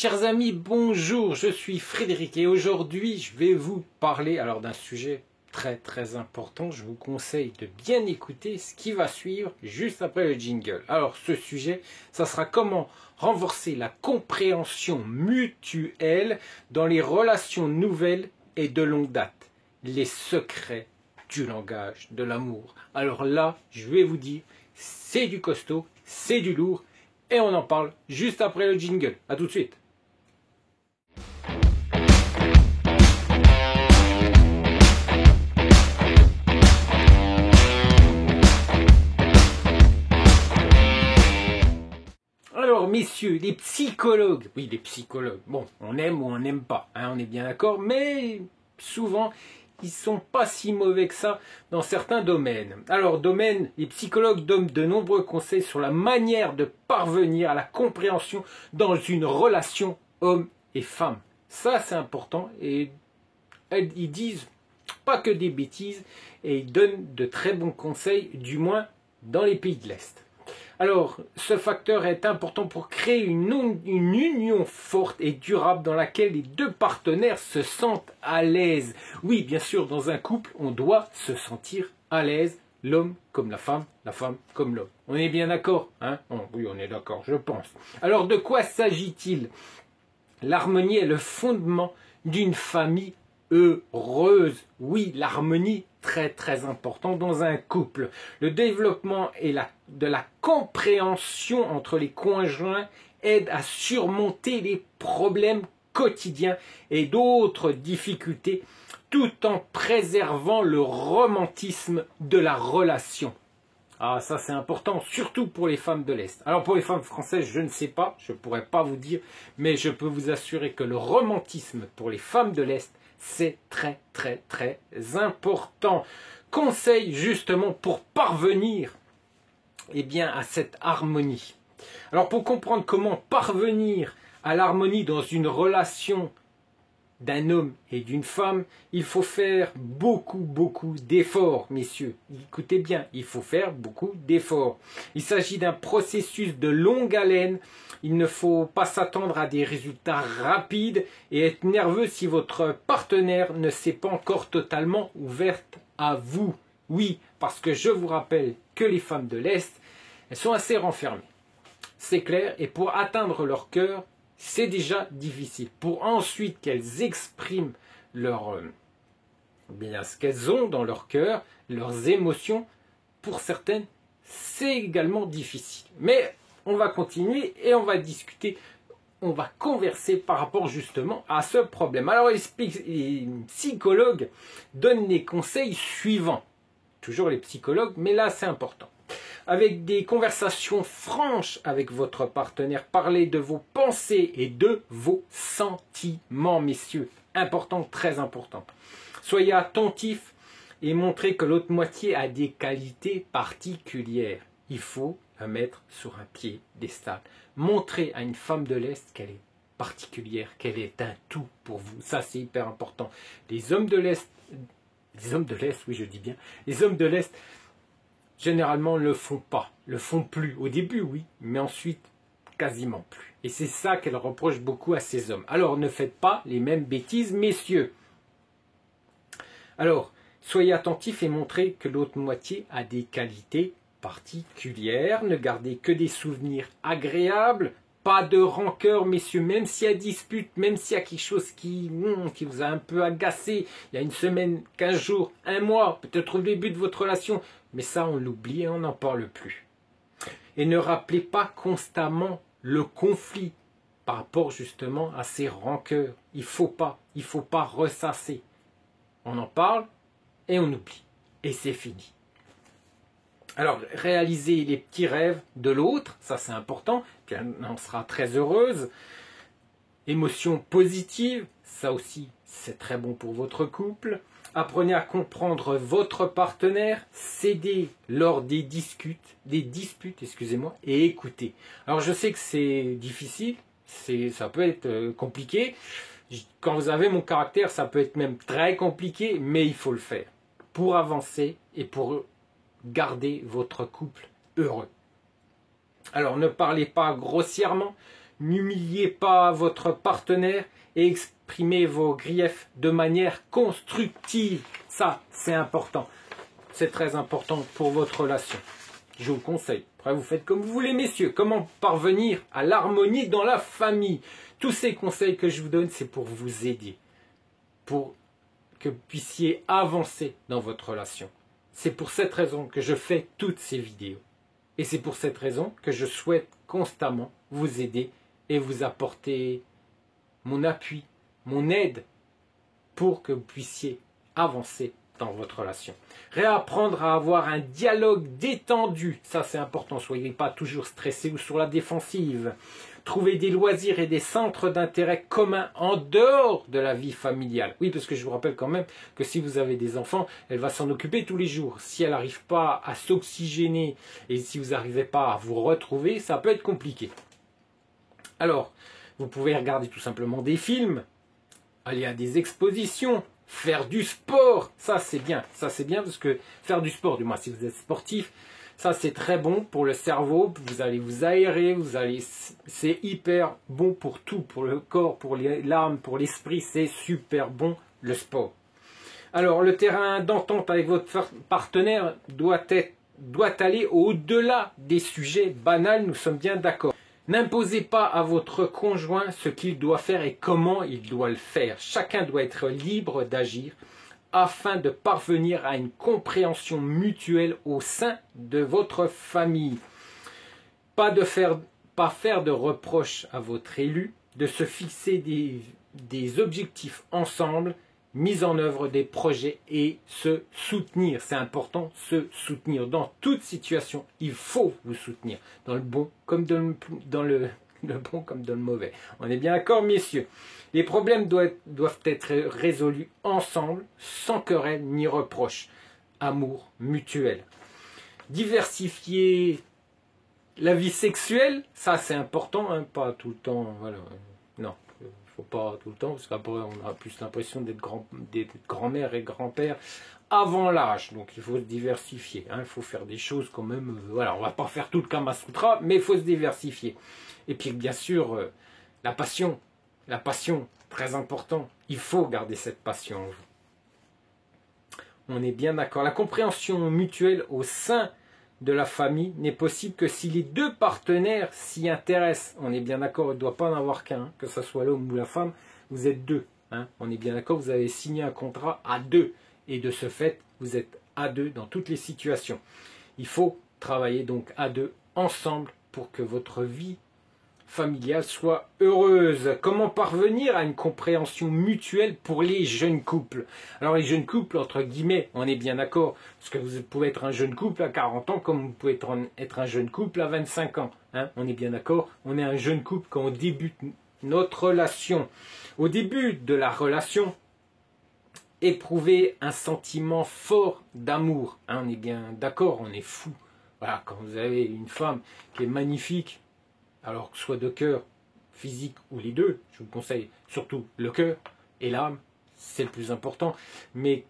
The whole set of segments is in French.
Chers amis, bonjour, je suis Frédéric et aujourd'hui je vais vous parler d'un sujet très important. Je vous conseille de bien écouter ce qui va suivre juste après le jingle. Alors ce sujet, ça sera comment renforcer la compréhension mutuelle dans les relations nouvelles et de longue date. Les secrets du langage de l'amour. Alors là, je vais vous dire, c'est du costaud, c'est du lourd. Et on en parle juste après le jingle. A tout de suite. Alors messieurs, les psychologues, oui les psychologues, bon on aime ou on n'aime pas, hein, on est bien d'accord, mais souvent ils sont pas si mauvais que ça dans certains domaines. Alors les psychologues donnent de nombreux conseils sur la manière de parvenir à la compréhension dans une relation homme et femme. Ça c'est important et ils disent pas que des bêtises et ils donnent de très bons conseils, du moins dans les pays de l'Est. Alors, ce facteur est important pour créer une union forte et durable dans laquelle les deux partenaires se sentent à l'aise. Oui, bien sûr, dans un couple, on doit se sentir à l'aise, l'homme comme la femme comme l'homme. On est bien d'accord, hein? Oui, on est d'accord, je pense. Alors, de quoi s'agit-il? L'harmonie est le fondement d'une famille heureuse. Oui, l'harmonie, très important dans un couple. Le développement de la compréhension entre les conjoints aide à surmonter les problèmes quotidiens et d'autres difficultés tout en préservant le romantisme de la relation. Ah, ça c'est important, surtout pour les femmes de l'Est. Alors pour les femmes françaises, je ne sais pas, je ne pourrais pas vous dire, mais je peux vous assurer que le romantisme pour les femmes de l'Est, c'est très important. Conseil justement pour parvenir à cette harmonie. Alors pour comprendre comment parvenir à l'harmonie dans une relation d'un homme et d'une femme, il faut faire beaucoup d'efforts, messieurs. Écoutez bien, il faut faire beaucoup d'efforts. Il s'agit d'un processus de longue haleine. Il ne faut pas s'attendre à des résultats rapides et être nerveux si votre partenaire ne s'est pas encore totalement ouverte à vous. Oui, parce que je vous rappelle que les femmes de l'Est, elles sont assez renfermées. C'est clair, et pour atteindre leur cœur, c'est déjà difficile. Pour ensuite qu'elles expriment ce qu'elles ont dans leur cœur, leurs émotions, pour certaines, c'est également difficile. Mais on va continuer et on va discuter, on va converser par rapport justement à ce problème. Alors les psychologues donnent les conseils suivants. Toujours les psychologues, mais là c'est important. Avec des conversations franches avec votre partenaire, parlez de vos pensées et de vos sentiments, messieurs. Important, très important. Soyez attentifs et montrez que l'autre moitié a des qualités particulières. Il faut la mettre sur un piédestal. Montrez à une femme de l'Est qu'elle est particulière, qu'elle est un tout pour vous. Ça, c'est hyper important. Les hommes de l'Est, oui, je dis bien, les hommes de l'Est, généralement, ne le font pas, le font plus. Au début, oui, mais ensuite, quasiment plus. Et c'est ça qu'elle reproche beaucoup à ces hommes. Alors, ne faites pas les mêmes bêtises, messieurs. Alors, soyez attentifs et montrez que l'autre moitié a des qualités particulières. Ne gardez que des souvenirs agréables. Pas de rancœur, messieurs, même s'il y a dispute, même s'il y a quelque chose qui vous a un peu agacé, il y a une semaine, 15 jours, un mois, peut-être au début de votre relation, mais ça on l'oublie et on n'en parle plus. Et ne rappelez pas constamment le conflit par rapport justement à ces rancœurs. Il faut pas ressasser. On en parle et on oublie. Et c'est fini. Alors, réaliser les petits rêves de l'autre, ça c'est important, puis elle en sera très heureuse. Émotions positives, ça aussi c'est très bon pour votre couple. Apprenez à comprendre votre partenaire, cédez lors des disputes, et écoutez. Alors je sais que c'est difficile, ça peut être compliqué. Quand vous avez mon caractère, ça peut être même très compliqué, mais il faut le faire pour avancer et pour garder votre couple heureux. Alors ne parlez pas grossièrement, N'humiliez pas votre partenaire et exprimez vos griefs de manière constructive. Ça, c'est important. C'est très important pour votre relation. Je vous conseille. Après, vous faites comme vous voulez, messieurs. Comment parvenir à l'harmonie dans la famille? Tous ces conseils que je vous donne, c'est pour vous aider. Pour que vous puissiez avancer dans votre relation. C'est pour cette raison que je fais toutes ces vidéos. Et c'est pour cette raison que je souhaite constamment vous aider et vous apporter mon appui, mon aide pour que vous puissiez avancer dans votre relation. Réapprendre à avoir un dialogue détendu, ça c'est important, soyez pas toujours stressé ou sur la défensive. Trouver des loisirs et des centres d'intérêt communs en dehors de la vie familiale. Oui, parce que je vous rappelle quand même que si vous avez des enfants, elle va s'en occuper tous les jours. Si elle n'arrive pas à s'oxygéner et si vous n'arrivez pas à vous retrouver, ça peut être compliqué. Alors, vous pouvez regarder tout simplement des films, aller à des expositions, faire du sport, ça c'est bien parce que faire du sport, du moins si vous êtes sportif, ça c'est très bon pour le cerveau, vous allez vous aérer, c'est hyper bon pour tout, pour le corps, pour l'âme, pour l'esprit, c'est super bon le sport. Alors le terrain d'entente avec votre partenaire doit aller au-delà des sujets banals, nous sommes bien d'accord. N'imposez pas à votre conjoint ce qu'il doit faire et comment il doit le faire. Chacun doit être libre d'agir afin de parvenir à une compréhension mutuelle au sein de votre famille. Pas faire de reproches à votre élu, de se fixer des objectifs ensemble, mise en œuvre des projets et se soutenir. C'est important, se soutenir. Dans toute situation, il faut vous soutenir. Dans le bon comme dans le bon comme dans le mauvais. On est bien d'accord, messieurs? Les problèmes doivent être résolus ensemble, sans querelle ni reproche. Amour mutuel. Diversifier la vie sexuelle, ça c'est important, hein, pas tout le temps, voilà. Non. Pas tout le temps, parce qu'après on a plus l'impression d'être grand-mère et grand-père avant l'âge, donc il faut se diversifier, hein. Il faut faire des choses quand même, voilà, on va pas faire tout le Kama Sutra, mais il faut se diversifier. Et puis bien sûr, la passion, très important, il faut garder cette passion en vous. On est bien d'accord, la compréhension mutuelle au sein de la famille n'est possible que si les deux partenaires s'y intéressent. On est bien d'accord, il ne doit pas en avoir qu'un, que ce soit l'homme ou la femme, vous êtes deux. Hein. On est bien d'accord, vous avez signé un contrat à deux. Et de ce fait, vous êtes à deux dans toutes les situations. Il faut travailler donc à deux, ensemble, pour que votre vie familiale soit heureuse. Comment parvenir à une compréhension mutuelle pour les jeunes couples? Alors les jeunes couples, entre guillemets, on est bien d'accord, parce que vous pouvez être un jeune couple à 40 ans comme vous pouvez être un jeune couple à 25 ans. Hein, on est bien d'accord, on est un jeune couple quand on débute notre relation. Au début de la relation, éprouvez un sentiment fort d'amour. Hein, on est bien d'accord, on est fou. Voilà, quand vous avez une femme qui est magnifique, alors que ce soit de cœur, physique ou les deux, je vous conseille surtout le cœur et l'âme, c'est le plus important. Mais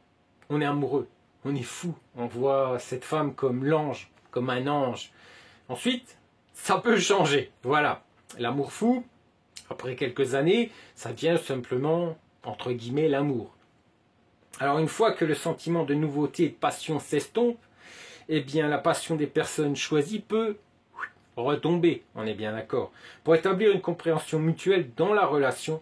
on est amoureux, on est fou, on voit cette femme comme l'ange, comme un ange. Ensuite, ça peut changer. Voilà, l'amour fou, après quelques années, ça devient simplement, entre guillemets, l'amour. Alors une fois que le sentiment de nouveauté et de passion s'estompe, eh bien la passion des personnes choisies peut retomber, on est bien d'accord. Pour établir une compréhension mutuelle dans la relation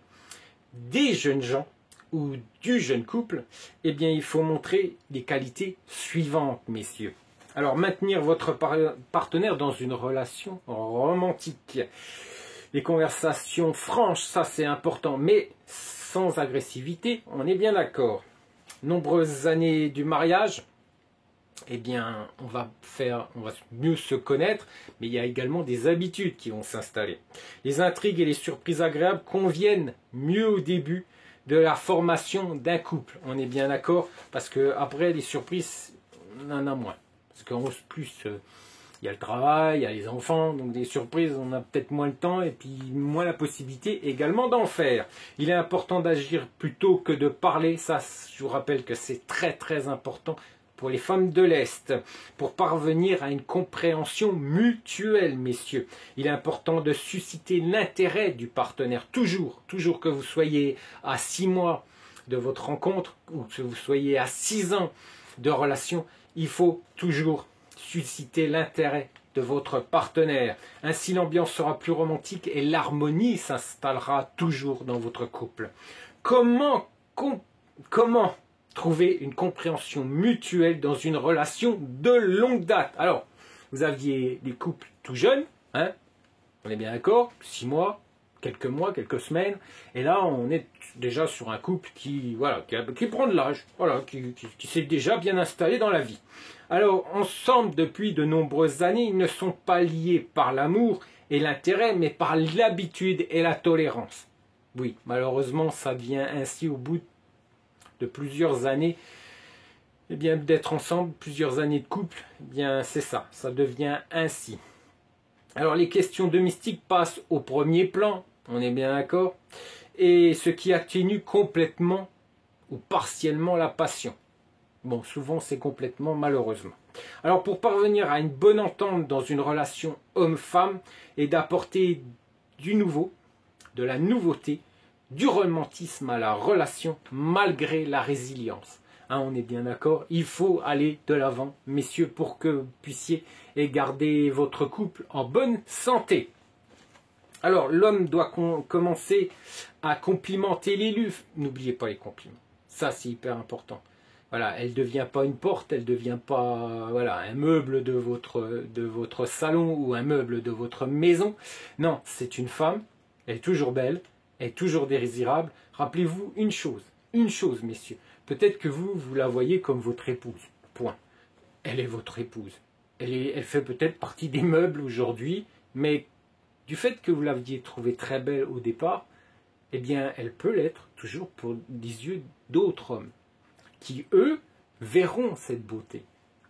des jeunes gens ou du jeune couple, eh bien il faut montrer les qualités suivantes, messieurs. Alors maintenir votre partenaire dans une relation romantique. Les conversations franches, ça c'est important, mais sans agressivité, on est bien d'accord. Nombreuses années du mariage, eh bien, on va mieux se connaître, mais il y a également des habitudes qui vont s'installer. Les intrigues et les surprises agréables conviennent mieux au début de la formation d'un couple. On est bien d'accord, parce que après les surprises, on en a moins. Parce qu'en plus, il y a le travail, il y a les enfants, donc des surprises, on a peut-être moins le temps et puis moins la possibilité également d'en faire. Il est important d'agir plutôt que de parler, ça je vous rappelle que c'est très très important. pour les femmes de l'Est, pour parvenir à une compréhension mutuelle, messieurs. Il est important de susciter l'intérêt du partenaire, toujours que vous soyez à 6 mois de votre rencontre ou que vous soyez à 6 ans de relation, il faut toujours susciter l'intérêt de votre partenaire. Ainsi, l'ambiance sera plus romantique et l'harmonie s'installera toujours dans votre couple. Comment trouver une compréhension mutuelle dans une relation de longue date? Alors, vous aviez des couples tout jeunes, hein, on est bien d'accord, 6 mois, quelques semaines, et là on est déjà sur un couple qui prend de l'âge, qui s'est déjà bien installé dans la vie. Alors, ensemble depuis de nombreuses années, ils ne sont pas liés par l'amour et l'intérêt, mais par l'habitude et la tolérance. Oui, malheureusement, ça devient ainsi au bout de plusieurs années, eh bien, d'être ensemble, plusieurs années de couple, eh bien, c'est ça devient ainsi. Alors, les questions domestiques passent au premier plan, on est bien d'accord, et ce qui atténue complètement ou partiellement la passion. Bon, souvent c'est complètement, malheureusement. Alors, pour parvenir à une bonne entente dans une relation homme-femme et d'apporter du nouveau, de la nouveauté, du romantisme à la relation malgré la résilience. Hein, on est bien d'accord, il faut aller de l'avant, messieurs, pour que vous puissiez garder votre couple en bonne santé. Alors, l'homme doit commencer à complimenter l'élu. N'oubliez pas les compliments. Ça, c'est hyper important. Voilà, elle ne devient pas une porte, elle ne devient pas un meuble de votre salon ou un meuble de votre maison. Non, c'est une femme, elle est toujours belle, elle est toujours désirable. Rappelez-vous une chose, messieurs. Peut-être que vous la voyez comme votre épouse. Point. Elle est votre épouse. Elle fait peut-être partie des meubles aujourd'hui, mais du fait que vous l'aviez trouvée très belle au départ, eh bien, elle peut l'être toujours pour les yeux d'autres hommes, qui, eux, verront cette beauté.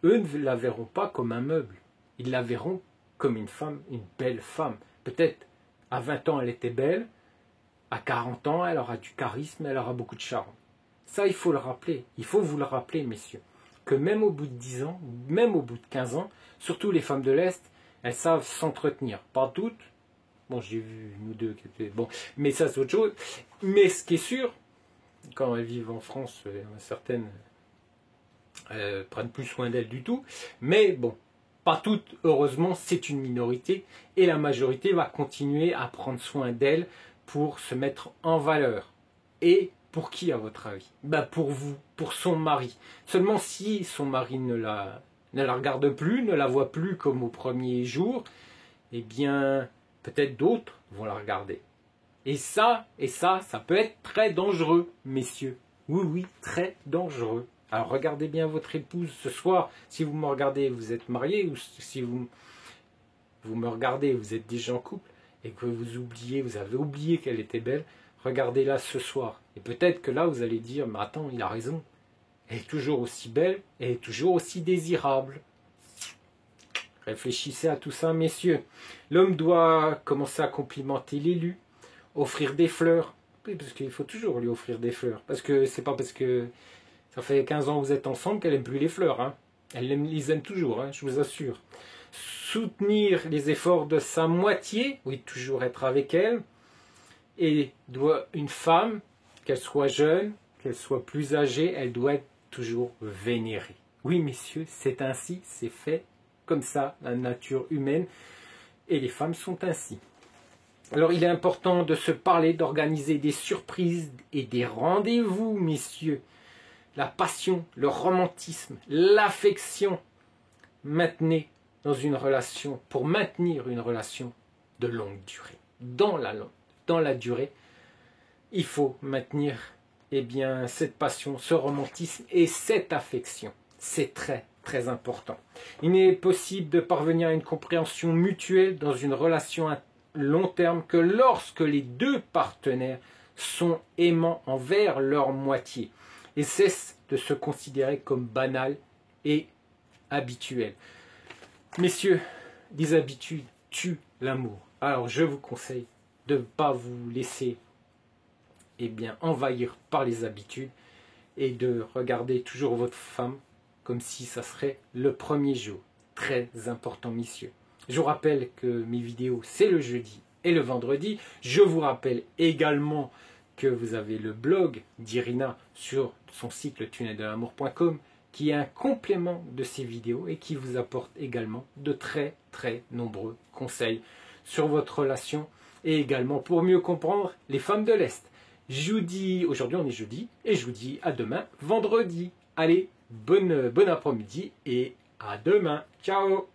Eux ne la verront pas comme un meuble. Ils la verront comme une femme, une belle femme. Peut-être à 20 ans, elle était belle. À 40 ans, elle aura du charisme, elle aura beaucoup de charme. Ça, il faut le rappeler. Il faut vous le rappeler, messieurs. Que même au bout de 10 ans, même au bout de 15 ans, surtout les femmes de l'Est, elles savent s'entretenir. Pas toutes. Bon, j'ai vu nous deux qui étaient... Bon, mais ça, c'est autre chose. Mais ce qui est sûr, quand elles vivent en France, certaines prennent plus soin d'elles du tout. Mais bon, pas toutes, heureusement, c'est une minorité. Et la majorité va continuer à prendre soin d'elles pour se mettre en valeur. Et pour qui, à votre avis? Pour vous, pour son mari. Seulement si son mari ne la regarde plus, ne la voit plus comme au premier jour, eh bien, peut-être d'autres vont la regarder. Et ça peut être très dangereux, messieurs. Oui, très dangereux. Alors regardez bien votre épouse ce soir. Si vous me regardez, vous êtes marié, ou si vous me regardez, vous êtes déjà en couple, et que vous avez oublié qu'elle était belle, regardez-la ce soir. Et peut-être que là, vous allez dire, mais attends, il a raison. Elle est toujours aussi belle, elle est toujours aussi désirable. Réfléchissez à tout ça, messieurs. L'homme doit commencer à complimenter l'élu, offrir des fleurs. Oui, parce qu'il faut toujours lui offrir des fleurs. Parce que c'est pas parce que ça fait 15 ans que vous êtes ensemble qu'elle n'aime plus les fleurs. Hein. Elle les aime toujours, hein, je vous assure. Soutenir les efforts de sa moitié, oui, toujours être avec elle. Et une femme, qu'elle soit jeune, qu'elle soit plus âgée, elle doit être toujours vénérée. Oui, messieurs, c'est ainsi, c'est fait comme ça, la nature humaine, et les femmes sont ainsi. Alors il est important de se parler, d'organiser des surprises et des rendez-vous, messieurs. La passion, le romantisme, l'affection, maintenez dans une relation, pour maintenir une relation de longue durée. Dans la durée, il faut maintenir cette passion, ce romantisme et cette affection. C'est très, très important. Il n'est possible de parvenir à une compréhension mutuelle dans une relation à long terme que lorsque les deux partenaires sont aimants envers leur moitié et cessent de se considérer comme banals et habituels. Messieurs, les habitudes tuent l'amour. Alors je vous conseille de ne pas vous laisser envahir par les habitudes et de regarder toujours votre femme comme si ça serait le premier jour. Très important, messieurs. Je vous rappelle que mes vidéos, c'est le jeudi et le vendredi. Je vous rappelle également que vous avez le blog d'Irina sur son site letunneldel'amour.com qui est un complément de ces vidéos et qui vous apporte également de très nombreux conseils sur votre relation et également pour mieux comprendre les femmes de l'Est. Je vous dis, aujourd'hui on est jeudi et je vous dis à demain vendredi. Allez, bon après-midi et à demain. Ciao!